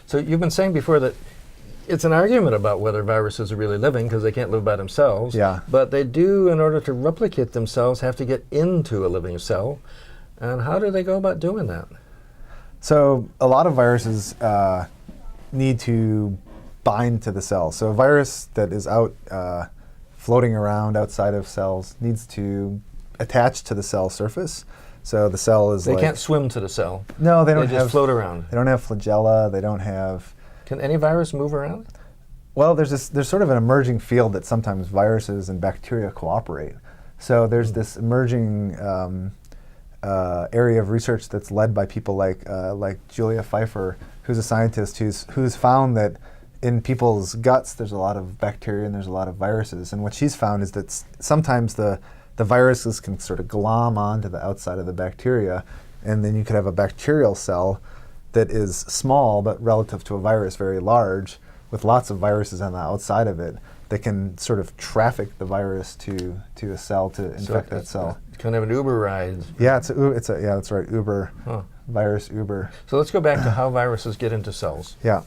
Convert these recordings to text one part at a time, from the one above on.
So you've been saying before that it's an argument about whether viruses are really living because they can't live by themselves. Yeah. But they do, in order to replicate themselves, have to get into a living cell. And how do they go about doing that? So a lot of viruses need to bind to the cell. So a virus that is out floating around outside of cells needs to attach to the cell surface. So the cell is They can't swim to the cell. No, they don't They just float around. They don't have flagella. They don't have. Can any virus move around? Well, there's sort of an emerging field that sometimes viruses and bacteria cooperate. So there's this emerging area of research that's led by people like Julia Pfeiffer, who's a scientist who's found that in people's guts there's a lot of bacteria and there's a lot of viruses. And what she's found is that sometimes the viruses can sort of glom onto the outside of the bacteria, and then you could have a bacterial cell that is small but relative to a virus very large, with lots of viruses on the outside of it that can sort of traffic the virus to a cell to infect that cell. It's kind of an Uber ride. Yeah, yeah, that's right, Uber, virus Uber. So let's go back to how viruses get into cells. Yeah,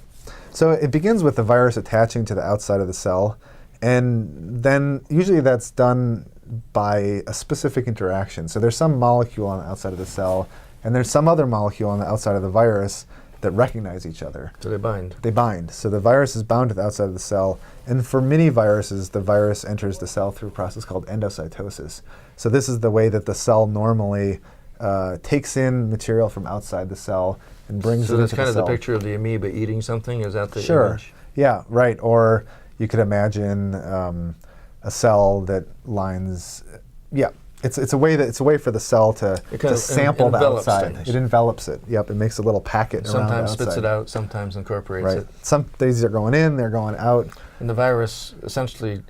so it begins with the virus attaching to the outside of the cell, and then usually that's done by a specific interaction. So there's some molecule on the outside of the cell, and there's some other molecule on the outside of the virus that recognize each other. So they bind. They bind. So the virus is bound to the outside of the cell. And for many viruses, the virus enters the cell through a process called endocytosis. So this is the way that the cell normally takes in material from outside the cell and brings it into the cell. So that's kind of the picture of the amoeba eating something? Is that the Sure. image? Yeah, right. Or you could imagine a cell that lines, It's a way for the cell to sample the outside. Things. It envelops it. Yep, it makes a little packet around the outside. Sometimes spits it out, sometimes incorporates it. Some things are going in, they're going out. And the virus essentially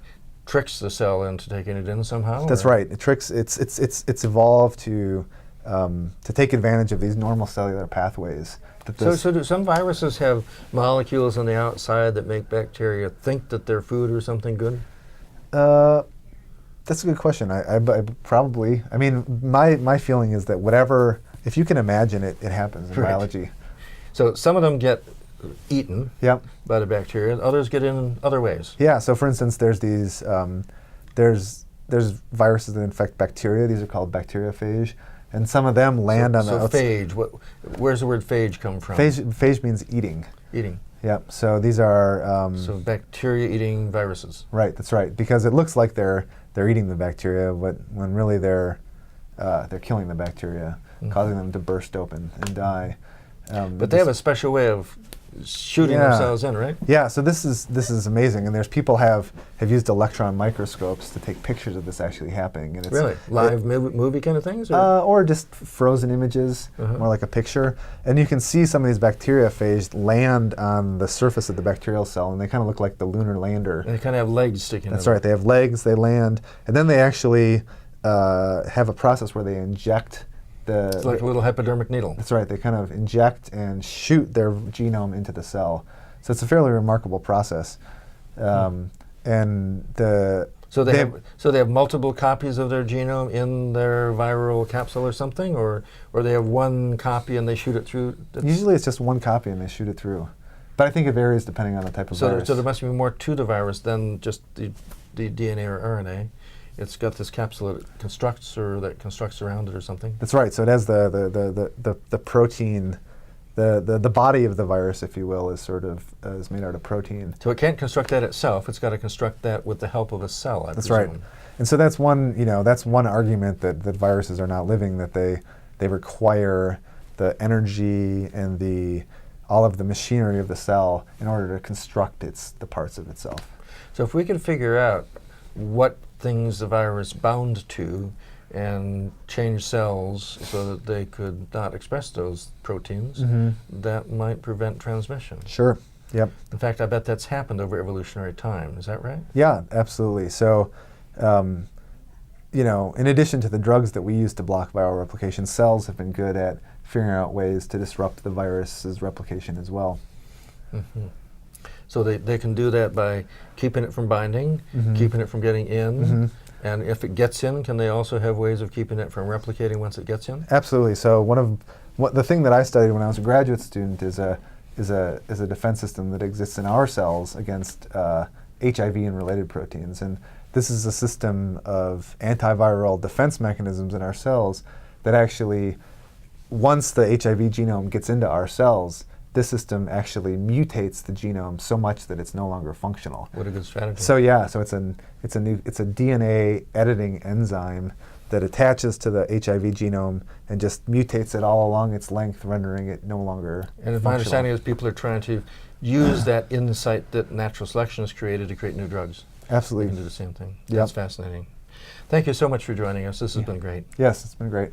tricks the cell into taking it in somehow? That's right. It tricks. It's evolved to take advantage of these normal cellular pathways. So do some viruses have molecules on the outside that make bacteria think that they're food or something good? That's a good question. I probably. I mean, my feeling is that whatever, if you can imagine it, it happens in biology. So some of them get eaten Yep. by the bacteria. Others get in other ways. Yeah. So for instance, there's these there's viruses that infect bacteria. These are called bacteriophage, and some of them land on the outside. So phage. Where's the word phage come from? Phage means eating. Eating. Yep. So these are so bacteria-eating viruses. Right. That's right. Because it looks like they're eating the bacteria, but when really they're killing the bacteria, causing them to burst open and die. But they have a special way of shooting themselves in, right? Yeah. So this is amazing, and there's people have used electron microscopes to take pictures of this actually happening. And it's really live movie kind of things, or just frozen images, more like a picture. And you can see some of these bacteriophage land on the surface of the bacterial cell, and they kind of look like the lunar lander. And they kind of have legs sticking out. That's right. They have legs. They land, and then they actually have a process where they inject. It's like a little hypodermic needle. That's right. They kind of inject and shoot their genome into the cell. So it's a fairly remarkable process. And So they have multiple copies of their genome in their viral capsule or something, or they have one copy and they shoot it through. Usually it's just one copy and they shoot it through. But I think it varies depending on the type of virus. So there must be more to the virus than just the DNA or RNA. It's got this capsule that constructs around it or something. That's right. So it has the protein, the body of the virus, if you will, is made out of protein. So it can't construct that itself. It's got to construct that with the help of a cell. I presume. Right. And so that's one argument that viruses are not living, that they require the energy and all of the machinery of the cell in order to construct the parts of itself. So if we can figure out what things the virus bound to and change cells so that they could not express those proteins, that might prevent transmission. Sure. Yep. In fact, I bet that's happened over evolutionary time. Is that right? Yeah, absolutely. So, in addition to the drugs that we use to block viral replication, cells have been good at figuring out ways to disrupt the virus's replication as well. So they can do that by keeping it from binding, keeping it from getting in, and if it gets in, can they also have ways of keeping it from replicating once it gets in? Absolutely. So the thing that I studied when I was a graduate student is is a defense system that exists in our cells against HIV and related proteins. And this is a system of antiviral defense mechanisms in our cells that actually, once the HIV genome gets into our cells, this system actually mutates the genome so much that it's no longer functional. What a good strategy. So yeah, so it's a DNA editing enzyme that attaches to the HIV genome and just mutates it all along its length, rendering it no longer And if my understanding is people are trying to use that insight that natural selection has created to create new drugs. Absolutely. They can do the same thing. Yep. That's fascinating. Thank you so much for joining us. This has been great. Yes, it's been great.